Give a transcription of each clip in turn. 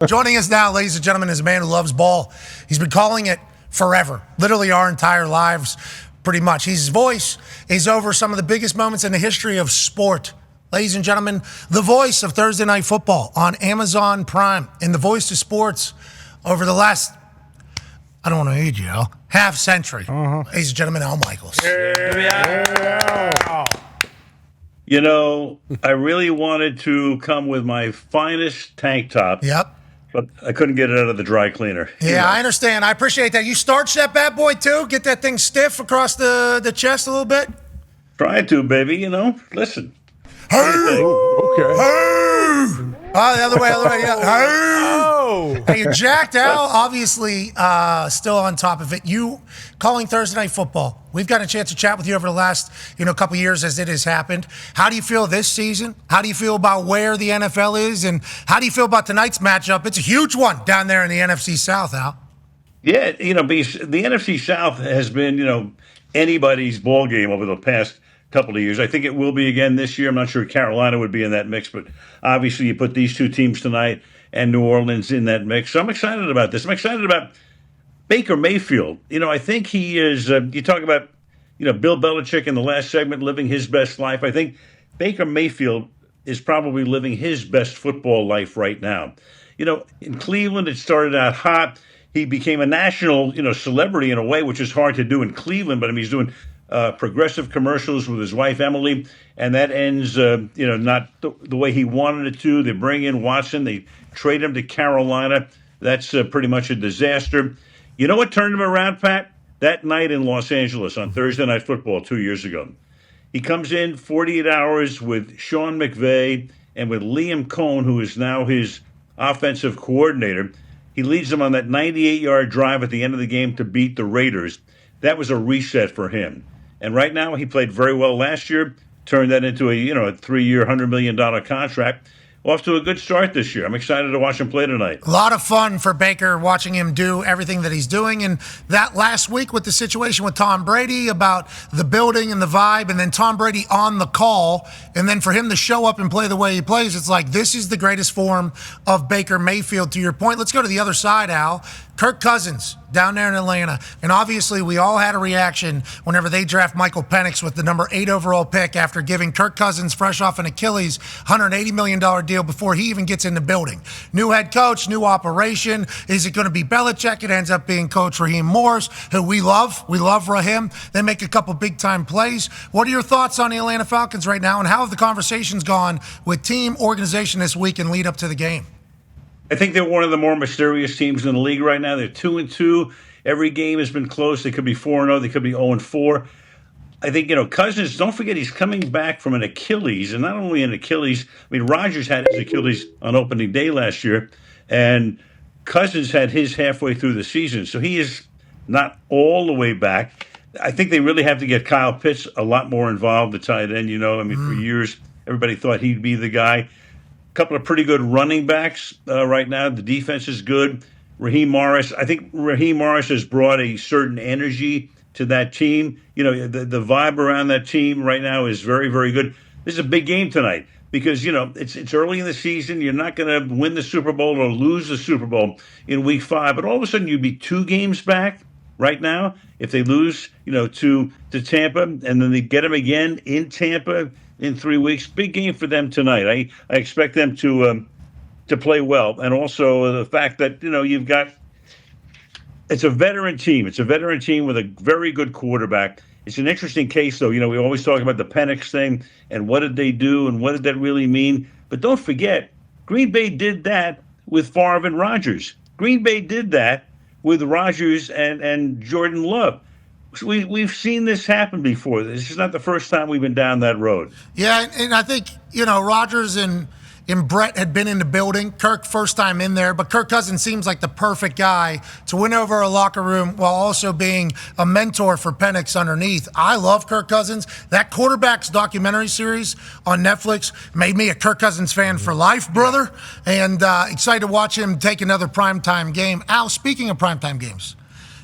Joining us now, ladies and gentlemen, is a man who loves ball. He's been calling it forever, literally our entire lives, pretty much. His voice is over some of the biggest moments in the history of sport. Ladies and gentlemen, the voice of Thursday Night Football on Amazon Prime and the voice of sports over the last, I don't want to age you, Al, half century. Ladies and gentlemen, Al Michaels. You know, I really wanted to come with my finest tank top. Yep. But I couldn't get it out of the dry cleaner. Yeah, I understand. I appreciate that. You starch that bad boy too? Get that thing stiff across the chest a little bit? Trying to, baby, you know. Listen. Hey! Okay. Hey! Oh, the other way, yeah. Hey! Hey, you're jacked, Al. Obviously, still on top of it. You calling Thursday Night Football. We've got a chance to chat with you over the last, couple years as it has happened. How do you feel this season? How do you feel about where the NFL is? And how do you feel about tonight's matchup? It's a huge one down there in the NFC South, Al. Yeah, the NFC South has been, anybody's ball game over the past couple of years. I think it will be again this year. I'm not sure Carolina would be in that mix, but obviously you put these two teams tonight and New Orleans in that mix. So I'm excited about this. I'm excited about Baker Mayfield. I think he is, you talk about, Bill Belichick in the last segment living his best life. I think Baker Mayfield is probably living his best football life right now. In Cleveland, it started out hot. He became a national, celebrity in a way, which is hard to do in Cleveland, but he's doing progressive commercials with his wife, Emily, and that ends, not the way he wanted it to. They bring in Watson. They trade him to Carolina. That's pretty much a disaster. You know what turned him around, Pat? That night in Los Angeles on Thursday Night Football 2 years ago. He comes in 48 hours with Sean McVay and with Liam Cohen, who is now his offensive coordinator. He leads them on that 98-yard drive at the end of the game to beat the Raiders. That was a reset for him. And right now, he played very well last year, turned that into a 3-year, $100 million contract. Off to a good start this year. I'm excited to watch him play tonight. A lot of fun for Baker watching him do everything that he's doing. And that last week with the situation with Tom Brady about the building and the vibe, and then Tom Brady on the call, and then for him to show up and play the way he plays, it's like this is the greatest form of Baker Mayfield. To your point, let's go to the other side, Al. Kirk Cousins down there in Atlanta. And obviously we all had a reaction whenever they draft Michael Penix with the number 8 overall pick after giving Kirk Cousins, fresh off an Achilles, $180 million deal before he even gets in the building. New head coach, new operation. Is it going to be Belichick? It ends up being Coach Raheem Morris, who we love. We love Raheem. They make a couple big-time plays. What are your thoughts on the Atlanta Falcons right now, and how have the conversations gone with team organization this week and lead up to the game? I think they're one of the more mysterious teams in the league right now. They're 2-2. Every game has been close. They could be 4-0. They could be 0-4. I think, Cousins, don't forget he's coming back from an Achilles. And not only an Achilles, Rodgers had his Achilles on opening day last year. And Cousins had his halfway through the season. So he is not all the way back. I think they really have to get Kyle Pitts a lot more involved, the tight end. For years, everybody thought he'd be the guy. Couple of pretty good running backs right now. The defense is good. Raheem Morris, I think Raheem Morris has brought a certain energy to that team. The vibe around that team right now is very, very good. This is a big game tonight because, it's early in the season. You're not going to win the Super Bowl or lose the Super Bowl in week 5. But all of a sudden you'd be 2 games back right now if they lose, to Tampa, and then they get them again in Tampa in 3 weeks. Big game for them tonight. I expect them to play well. And also the fact that, you've got – it's a veteran team. It's a veteran team with a very good quarterback. It's an interesting case, though. We always talk about the Penix thing and what did they do and what did that really mean. But don't forget, Green Bay did that with Favre and Rodgers. Green Bay did that with Rodgers and Jordan Love. We've seen this happen before. This is not the first time we've been down that road. Yeah, and I think, Rodgers and Brett had been in the building. Kirk first time in there, but Kirk Cousins seems like the perfect guy to win over a locker room while also being a mentor for Penix underneath. I love Kirk Cousins. That Quarterbacks documentary series on Netflix made me a Kirk Cousins fan for life, brother, and excited to watch him take another primetime game. Al, speaking of primetime games,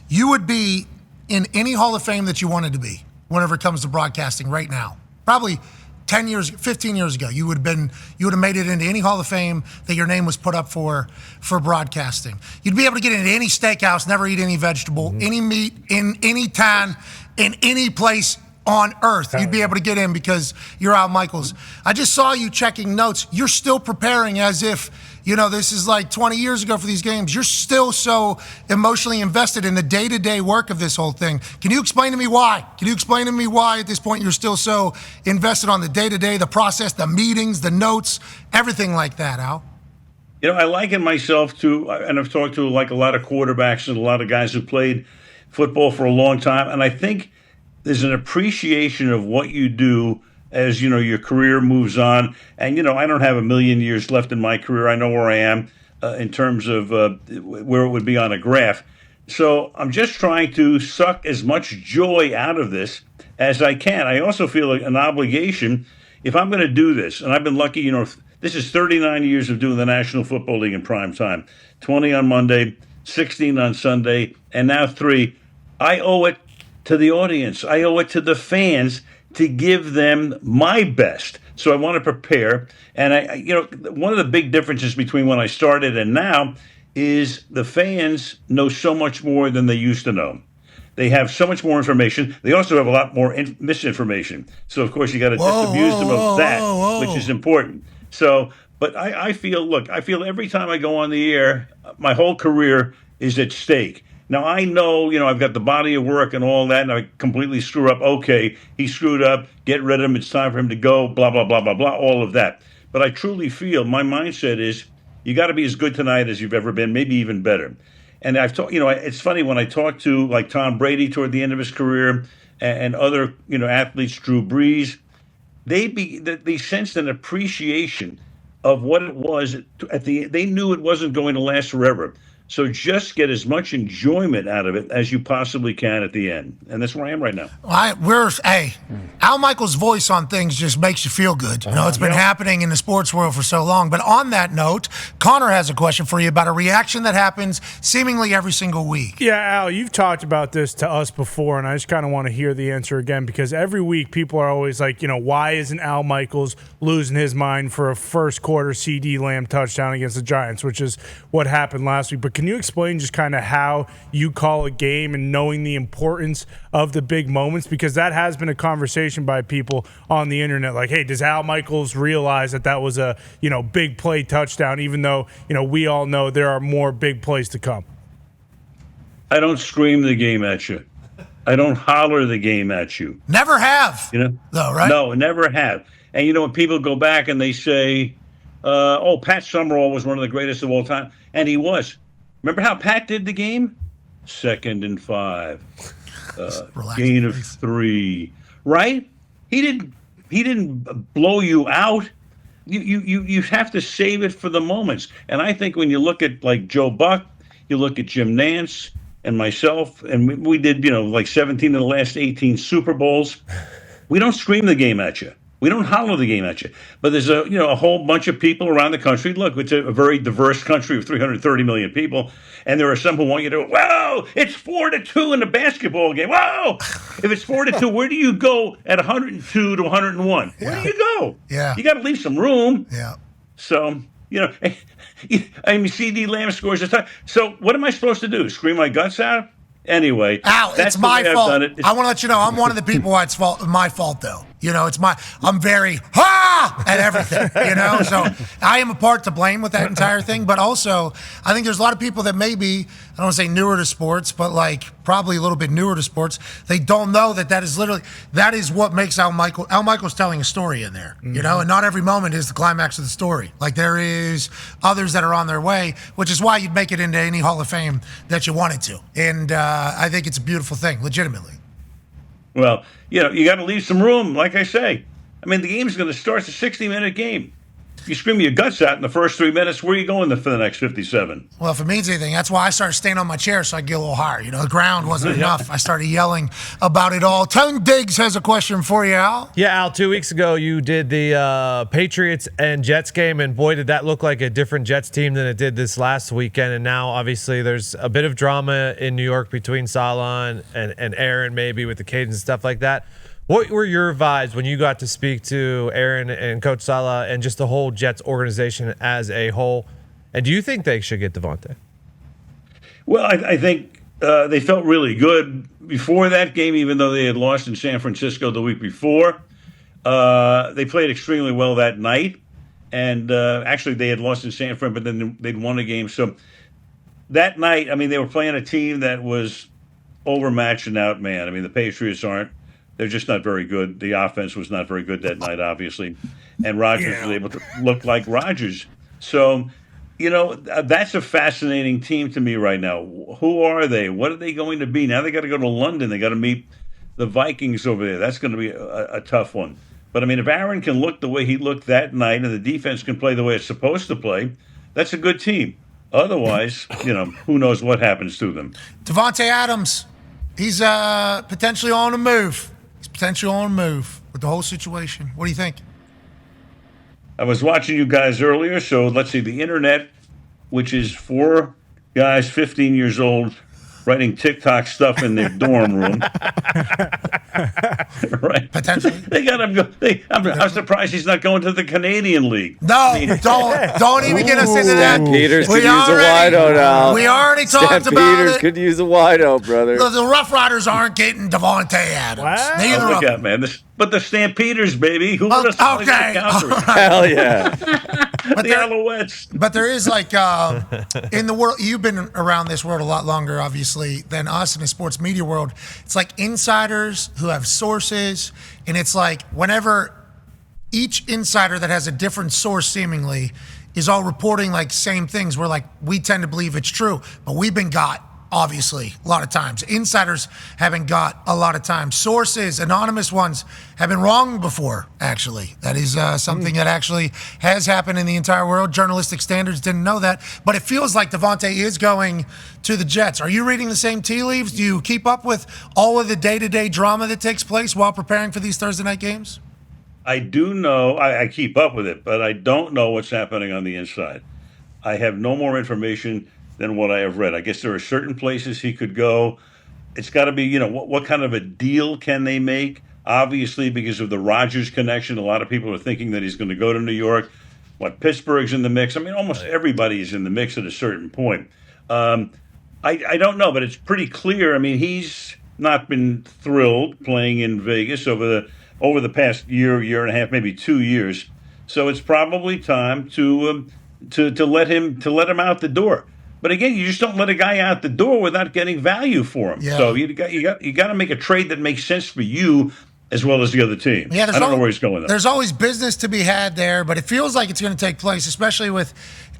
you would be in any Hall of Fame that you wanted to be whenever it comes to broadcasting right now. Probably 10 years, 15 years ago, you would have made it into any Hall of Fame that your name was put up for broadcasting. You'd be able to get into any steakhouse, never eat any vegetable, any meat, in any town, in any place on earth. You'd be able to get in because you're Al Michaels. I just saw you checking notes. You're still preparing as if, this is like 20 years ago for these games. You're still so emotionally invested in the day-to-day work of this whole thing. Can you explain to me why? Can you explain to me why at this point you're still so invested on the day-to-day, the process, the meetings, the notes, everything like that, Al? I liken myself to, and I've talked to like a lot of quarterbacks and a lot of guys who played football for a long time, and I think there's an appreciation of what you do as, your career moves on. And, I don't have a million years left in my career. I know where I am in terms of where it would be on a graph. So I'm just trying to suck as much joy out of this as I can. I also feel like an obligation if I'm going to do this. And I've been lucky, this is 39 years of doing the National Football League in prime time, 20 on Monday, 16 on Sunday, and now 3. I owe it to the audience. I owe it to the fans to give them my best. So I want to prepare. And one of the big differences between when I started and now is the fans know so much more than they used to know. They have so much more information. They also have a lot more misinformation. So of course you got to disabuse them of that, which is important. So, but I feel every time I go on the air, my whole career is at stake. Now, I know, I've got the body of work and all that, and I completely screw up. Okay, he screwed up. Get rid of him. It's time for him to go, blah, blah, blah, blah, blah, all of that. But I truly feel my mindset is you got to be as good tonight as you've ever been, maybe even better. And I've talked, it's funny when I talk to like Tom Brady toward the end of his career and other, athletes, Drew Brees, they sensed an appreciation of what it was they knew it wasn't going to last forever. So just get as much enjoyment out of it as you possibly can at the end. And that's where I am right now. Al Michaels' voice on things just makes you feel good. It's been happening in the sports world for so long. But on that note, Connor has a question for you about a reaction that happens seemingly every single week. Yeah, Al, you've talked about this to us before, and I just kind of want to hear the answer again because every week people are always like, why isn't Al Michaels losing his mind for a first quarter CD Lamb touchdown against the Giants, which is what happened last week. But can you explain just kind of how you call a game and knowing the importance of the big moments? Because that has been a conversation by people on the internet. Like, hey, does Al Michaels realize that was a, big play touchdown, even though, we all know there are more big plays to come? I don't scream the game at you. I don't holler the game at you. Never have. Though, right? No, never have. And, when people go back and they say, Pat Summerall was one of the greatest of all time, and he was. Remember how Pat did the game? 2nd and 5, gain of 3, right? He didn't blow you out. You have to save it for the moments. And I think when you look at like Joe Buck, you look at Jim Nantz and myself, and we did like 17 of the last 18 Super Bowls. We don't scream the game at you. We don't holler the game at you. But there's a whole bunch of people around the country. Look, it's a very diverse country of 330 million people. And there are some who want you to, whoa, it's 4-2 in the basketball game. Whoa! If it's 4-2, where do you go at 102 to 101? Where do you go? Yeah. You got to leave some room. Yeah. So, CD Lamb scores a time. So what am I supposed to do? Scream my guts out? Anyway, Al, it's my fault. I want to let you know I'm one of the people why it's my fault though. I'm very at everything, so I am a part to blame with that entire thing. But also, I think there's a lot of people that maybe, I don't want to say newer to sports, but like probably a little bit newer to sports. They don't know that is what makes Al Michaels telling a story in there, and not every moment is the climax of the story. Like there is others that are on their way, which is why you'd make it into any Hall of Fame that you wanted to. And I think it's a beautiful thing, legitimately. Well, you got to leave some room, like I say. I mean, the game's going to start. It's a 60-minute game. If you scream your guts out in the first 3 minutes, where are you going for the next 57? Well, if it means anything, that's why I started staying on my chair so I get a little higher. The ground wasn't enough. I started yelling about it all. Tone Diggs has a question for you, Al. Yeah, Al, 2 weeks ago you did the Patriots and Jets game, and boy, did that look like a different Jets team than it did this last weekend. And now, obviously, there's a bit of drama in New York between Saleh and Aaron, maybe with the Cajuns and stuff like that. What were your vibes when you got to speak to Aaron and Coach Saleh and just the whole Jets organization as a whole? And do you think they should get Devontae? Well, I think they felt really good before that game, even though they had lost in San Francisco the week before. They played extremely well that night. And actually, they had lost in San Fran, but then they'd won a game. So that night, I mean, they were playing a team that was overmatched and outmanned. I mean, the Patriots aren't. They're just not very good. The offense was not very good that night, obviously. And Rodgers was able to look like Rodgers. So, that's a fascinating team to me right now. Who are they? What are they going to be? Now they got to go to London. They got to meet the Vikings over there. That's going to be a tough one. But, I mean, if Aaron can look the way he looked that night and the defense can play the way it's supposed to play, that's a good team. Otherwise, who knows what happens to them. Davante Adams, he's potentially on a move. Potential on move with the whole situation. What do you think? I was watching you guys earlier, so let's see. The internet, which is 4 guys 15 years old writing TikTok stuff in their dorm room. Right? Potentially. They got him go. I'm surprised he's not going to the Canadian League. No, don't even get us into that. Peters could use a wideout now. We already talked about Peters it. could use a wideout, brother. The Rough Riders aren't getting Davante Adams. Wow. Neither Look of out, man. But the Stampeders, baby. Who would have okay. Hell yeah. The Alouettes. But there is in the world, you've been around this world a lot longer, obviously, than us in the sports media world. It's like insiders who have sources, and it's like whenever each insider that has a different source seemingly is all reporting like same things, we tend to believe it's true, but we've been got. Obviously, a lot of times. Insiders haven't got a lot of times. Sources, anonymous ones, have been wrong before, actually. That is something that actually has happened in the entire world. Journalistic standards didn't know that. But it feels like Davante is going to the Jets. Are you reading the same tea leaves? Do you keep up with all of the day-to-day drama that takes place while preparing for these Thursday night games? I do know. I keep up with it, but I don't know what's happening on the inside. I have no more information than what I have read. I guess there are certain places he could go. It's got to be, what kind of a deal can they make? Obviously, because of the Rodgers connection, a lot of people are thinking that he's going to go to New York. Pittsburgh's in the mix. I mean, almost everybody is in the mix at a certain point. I don't know, but it's pretty clear. I mean, he's not been thrilled playing in Vegas over the past year and a half, maybe 2 years. So it's probably time to let him out the door. But again, you just don't let a guy out the door without getting value for him. Yeah. So you got to make a trade that makes sense for you as well as the other team. Yeah, I don't know where he's going, though. There's always business to be had there, but it feels like it's going to take place, especially with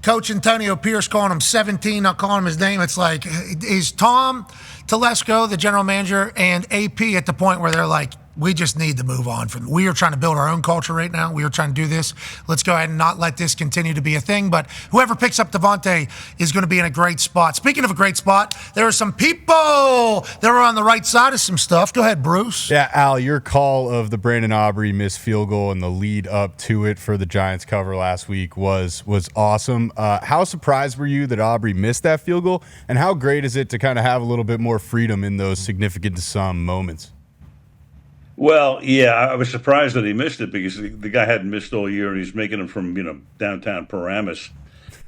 Coach Antonio Pierce calling him 17, not calling him his name. It's like, is Tom Telesco, the general manager, and AP at the point where they're like, we just need to move on from. We are trying to build our own culture right now. We are trying to do this. Let's go ahead and not let this continue to be a thing. But whoever picks up Davante is going to be in a great spot. Speaking of a great spot, there are some people that are on the right side of some stuff. Go ahead, Bruce. Yeah, Al, your call of the Brandon Aubrey missed field goal and the lead up to it for the Giants cover last week was awesome. How surprised were you that Aubrey missed that field goal? And how great is it to kind of have a little bit more freedom in those significant to some moments? Well, yeah, I was surprised that he missed it because the guy hadn't missed all year, and he's making them from downtown Paramus.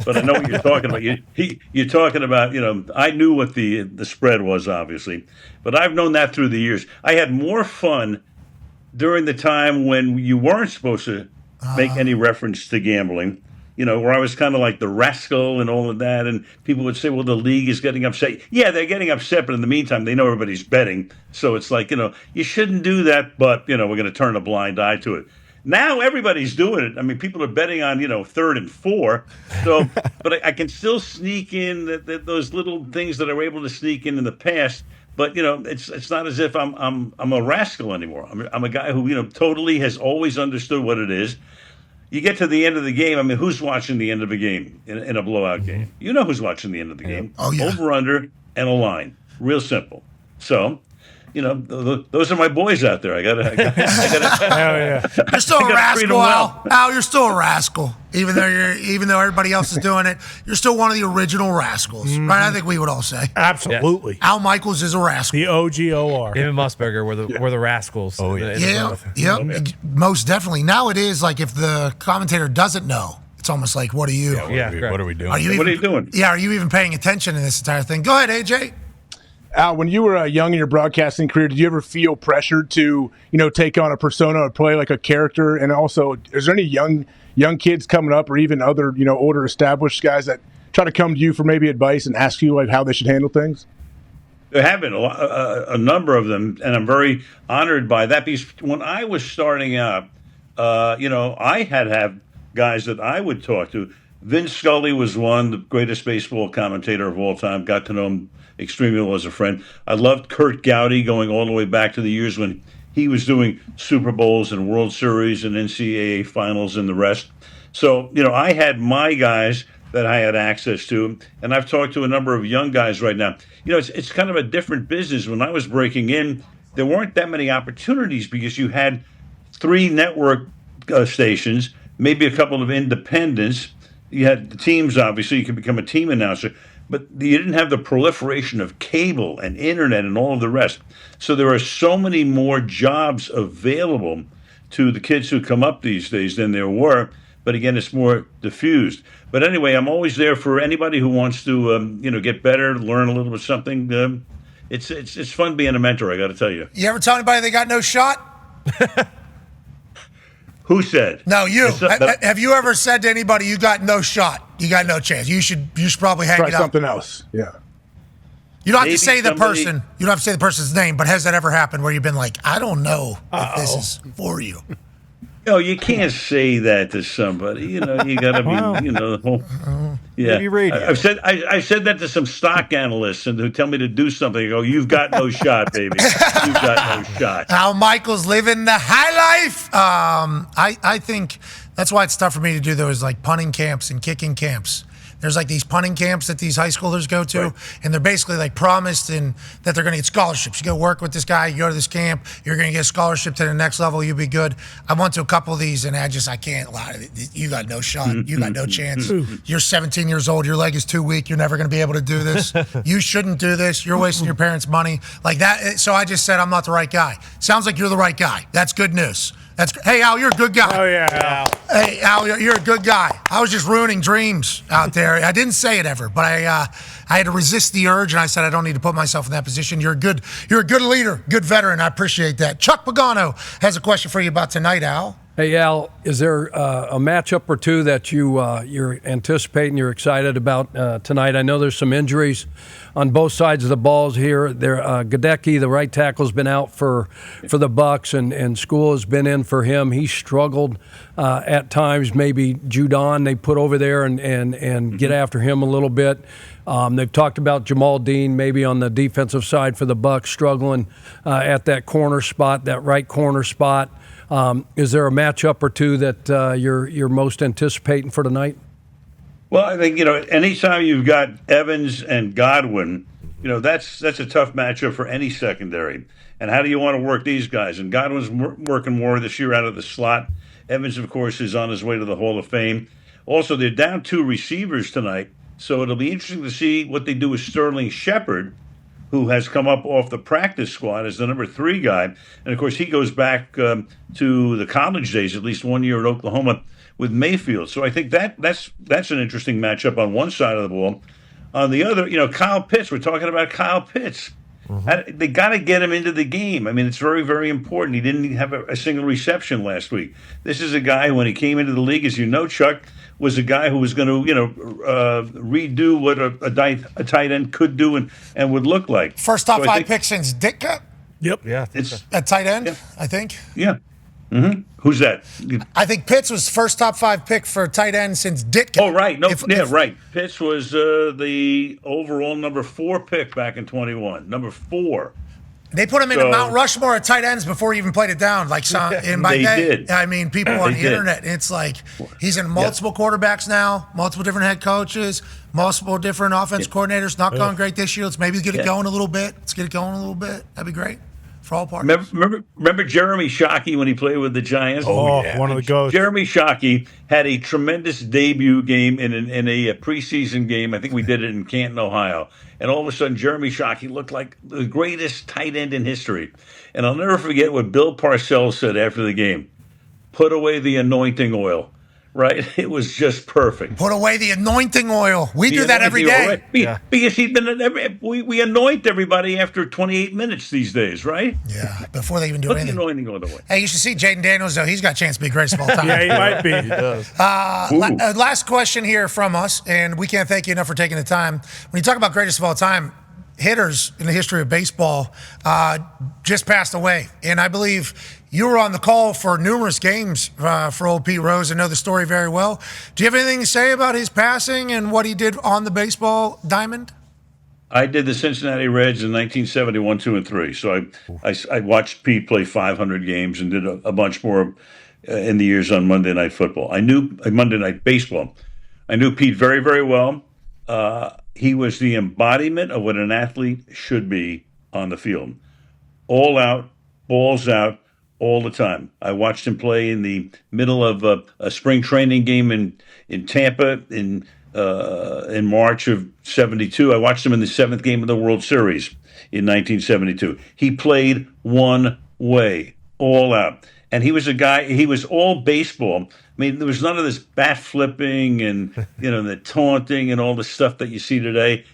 But I know what you're talking about. You're talking about I knew what the spread was, obviously, but I've known that through the years. I had more fun during the time when you weren't supposed to make any reference to gambling. Where I was kind of like the rascal and all of that, and people would say, well, the league is getting upset. Yeah, they're getting upset, but in the meantime, they know everybody's betting. So it's like, you shouldn't do that, but, we're going to turn a blind eye to it. Now everybody's doing it. I mean, people are betting on, 3rd and 4. So, but I can still sneak in those little things that I were able to sneak in the past. But, it's not as if I'm a rascal anymore. I'm a guy who, totally has always understood what it is. You get to the end of the game. I mean, who's watching the end of a game in a blowout game? Who's watching the end of the game. Oh, yeah. Over, under, and a line. Real simple. So, those are my boys out there. I gotta Hell yeah. You're still a treat 'em rascal, well. Al. You're still a rascal. Even though everybody else is doing it, you're still one of the original rascals, right? I think we would all say. Absolutely. Al Michaels is a rascal. The OGOR. Him and Musburger were the rascals. Oh, yeah. Yeah, most definitely. Now it is like if the commentator doesn't know, it's almost like, what are you? What are we doing? What are you doing? Yeah, are you even paying attention to this entire thing? Go ahead, AJ. Al, when you were young in your broadcasting career, did you ever feel pressured to, take on a persona or play like a character? And also, is there any young kids coming up, or even other, older established guys that try to come to you for maybe advice and ask you like how they should handle things? There have been a number of them, and I'm very honored by that. Because when I was starting out, I had guys that I would talk to. Vince Scully was one, the greatest baseball commentator of all time. Got to know him extremely well as a friend. I loved Kurt Gowdy, going all the way back to the years when he was doing Super Bowls and World Series and NCAA finals and the rest. So, I had my guys that I had access to, and I've talked to a number of young guys right now. It's kind of a different business. When I was breaking in, there weren't that many opportunities because you had 3 network stations, maybe a couple of independents. You had the teams, obviously. You could become a team announcer. But you didn't have the proliferation of cable and internet and all of the rest. So there are so many more jobs available to the kids who come up these days than there were. But again, it's more diffused. But anyway, I'm always there for anybody who wants to, get better, learn a little bit something. It's fun being a mentor, I got to tell you. You ever tell anybody they got no shot? Who said? No, you. Have you ever said to anybody, you got no shot? You got no chance. You should probably hang Try it up. something else. Yeah. You don't have Maybe to say the somebody- person. You don't have to say the person's name, but has that ever happened where you've been like, I don't know if this is for you? You can't say that to somebody. You got to be, the whole. Yeah, Maybe radio. I said that to some stock analysts, and who tell me to do something. I go, you've got no shot, baby. You've got no shot. Al Michaels living the high life. I think that's why it's tough for me to do those like punting camps and kicking camps. There's like these punting camps that these high schoolers go to, and they're basically like promised that they're going to get scholarships. You go work with this guy, you go to this camp, you're going to get a scholarship to the next level, you'll be good. I went to a couple of these, and I can't lie. You got no shot. You got no chance. You're 17 years old. Your leg is too weak. You're never going to be able to do this. You shouldn't do this. You're wasting your parents' money. Like that. So I just said, I'm not the right guy. Sounds like you're the right guy. That's good news. Hey, Al, you're a good guy. Oh, yeah. Hey, Al, you're a good guy. I was just ruining dreams out there. I didn't say it ever, but I had to resist the urge, and I said I don't need to put myself in that position. You're a good leader, good veteran. I appreciate that. Chuck Pagano has a question for you about tonight, Al. Hey, Al, is there a matchup or two that you're anticipating, you're excited about tonight? I know there's some injuries on both sides of the balls here. Gadecki, the right tackle, has been out for the Bucks, and School has been in for him. He struggled at times. Maybe Judon they put over there and get after him a little bit. They've talked about Jamal Dean maybe on the defensive side for the Bucks struggling at that corner spot, that right corner spot. Is there a matchup or two that you're most anticipating for tonight? Well, I think, anytime you've got Evans and Godwin, that's a tough matchup for any secondary. And how do you want to work these guys? And Godwin's working more this year out of the slot. Evans, of course, is on his way to the Hall of Fame. Also, they're down 2 receivers tonight, so it'll be interesting to see what they do with Sterling Shepard, who has come up off the practice squad as the number 3 guy. And, of course, he goes back to the college days, at least 1 year at Oklahoma with Mayfield. So I think that's an interesting matchup on one side of the ball. On the other, Kyle Pitts, we're talking about Kyle Pitts. Mm-hmm. They got to get him into the game. I mean, it's very, very important. He didn't have a single reception last week. This is a guy, when he came into the league, as you know, Chuck, was a guy who was going to, redo what a tight end could do and would look like. First top 5 pick since Ditka? Yep. Yeah. It's At tight end, yeah. I think. Yeah. Mm-hmm. Who's that? I think Pitts was first top 5 pick for tight end since Ditka. Oh, right. Right. Pitts was the overall number 4 pick back in 21. Number 4. They put him into Mount Rushmore at tight ends before he even played it down. Like and by They did. I mean, people on the did. internet, it's like he's in multiple quarterbacks now, multiple different head coaches, multiple different offense coordinators. Not going great this year. Let's maybe get it going a little bit. That'd be great. for all parties. Remember Jeremy Shockey when he played with the Giants? Oh, yeah. One of the goats. Jeremy Shockey had a tremendous debut game in a preseason game. I think we did it in Canton, Ohio. And all of a sudden, Jeremy Shockey looked like the greatest tight end in history. And I'll never forget what Bill Parcells said after the game. Put away the anointing oil. Right? It was just perfect. Put away the anointing oil. We do that every day. Right? Because we anoint everybody after 28 minutes these days, right? Yeah, before they even do Put anything. the anointing oil away. Hey, you should see Jaden Daniels, though. He's got a chance to be greatest of all time. Yeah, he might be. He does. Last question here from us, and we can't thank you enough for taking the time. When you talk about greatest of all time, hitters in the history of baseball just passed away. And I believe you were on the call for numerous games for old Pete Rose. I know the story very well. Do you have anything to say about his passing and what he did on the baseball diamond? I did the Cincinnati Reds in 1971, 2, and 3. So I watched Pete play 500 games and did a bunch more in the years on Monday Night Football. Monday Night Baseball. I knew Pete very, very well. He was the embodiment of what an athlete should be on the field. All out, balls out, all the time. I watched him play in the middle of a spring training game in Tampa in March of '72. I watched him in the 7th game of the World Series in 1972. He played one way, all out. And he was a guy, he was all baseball. I mean, there was none of this bat flipping and, the taunting and all the stuff that you see today,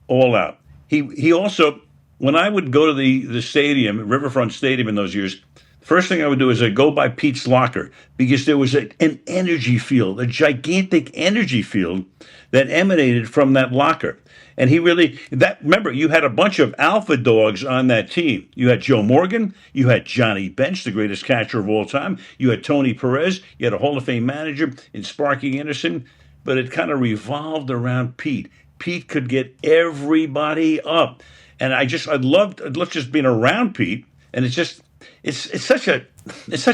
all out. He also, when I would go to the stadium, Riverfront Stadium in those years, first thing I would do is I'd go by Pete's locker because there was an energy field, a gigantic energy field that emanated from that locker. And remember, you had a bunch of alpha dogs on that team. You had Joe Morgan, you had Johnny Bench, the greatest catcher of all time, you had Tony Perez, you had a Hall of Fame manager in Sparky Anderson, but it kind of revolved around Pete. Pete could get everybody up. And I loved just being around Pete, and it's such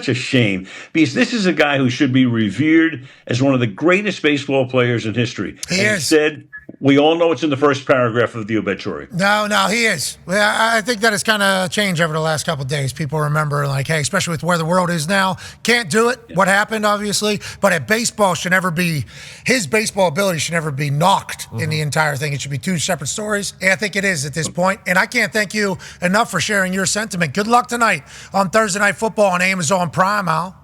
a shame because this is a guy who should be revered as one of the greatest baseball players in history. He is. Instead, we all know it's in the first paragraph of the obituary. No, he is. Well, I think that has kind of changed over the last couple of days. People remember, like, hey, especially with where the world is now, can't do it. Yeah. What happened, obviously, but his baseball ability should never be knocked in the entire thing. It should be two separate stories. And I think it is at this point. And I can't thank you enough for sharing your sentiment. Good luck tonight on Thursday Night Football on Amazon Prime, Al.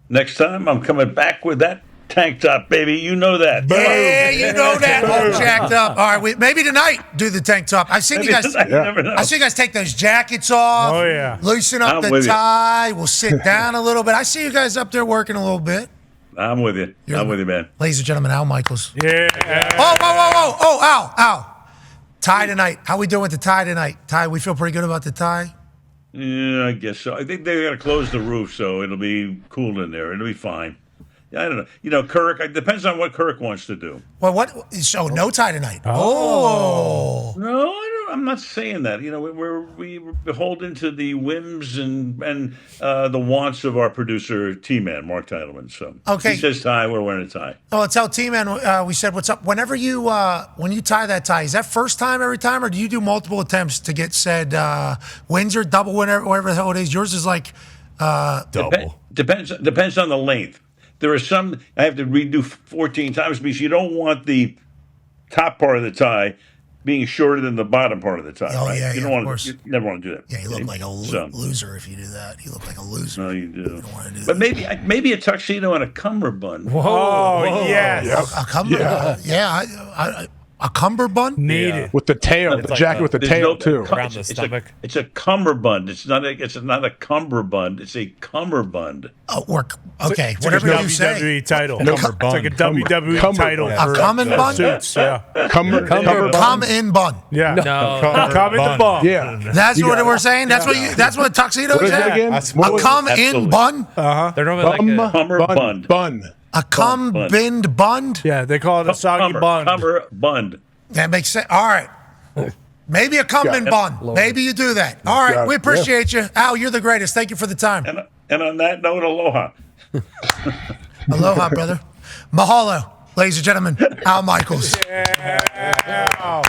Next time, I'm coming back with that tank top, baby. You know that. Yeah, you know that. All jacked up. All right, maybe tonight do the tank top. I've seen you guys. I see you guys take those jackets off. Oh yeah. Loosen up the tie. We'll sit down a little bit. I see you guys up there working a little bit. I'm with you. I'm with you, man. Ladies and gentlemen, Al Michaels. Yeah. Oh, Al. Tie tonight. How we doing with the tie tonight? Tie, we feel pretty good about the tie? Yeah, I guess so. I think they got to close the roof, so it'll be cool in there. It'll be fine. I don't know. Kirk, it depends on what Kirk wants to do. Well, what? So no tie tonight. Oh. No, I'm not saying that. We're beholden to the whims and the wants of our producer, T-Man, Mark Titleman. So okay. He says tie, we're wearing a tie. Oh, tell T-Man we said what's up. Whenever when you tie that tie, is that first time every time, or do you do multiple attempts to get said Windsor, double, whatever the hell it is? Yours is like double. Depends on the length. There are some I have to redo 14 times because you don't want the top part of the tie being shorter than the bottom part of the tie. Oh, right? yeah, you don't want to. You never want to do that. Yeah, you look like a loser if you do that. You look like a loser. No, you do. You don't want to do but that. maybe a tuxedo and a cummerbund. Whoa, yes. Yep. A cummerbund. Yeah, a cummerbund? Need it. With the tail, the jacket with the tail too. Around the stomach. It's a cummerbund. It's not a cummerbund. It's a cummerbund. Oh, okay. Whatever you say. WWE title. It's like a WWE title. A common bun? Suits, yeah. Come in bun. Yeah. No. Come in the bun. Yeah. That's what we're saying? That's what a tuxedo is? A come in bun? Uh-huh. They're normally like a cummerbund. Bun. A cum bind bund? Yeah, they call it a soggy bun. Cummerbund. That makes sense. All right. Maybe a cum in bun. Maybe you do that. All right. We appreciate you. Al, you're the greatest. Thank you for the time. And on that note, aloha. Aloha, brother. Mahalo, ladies and gentlemen. Al Michaels. Yeah.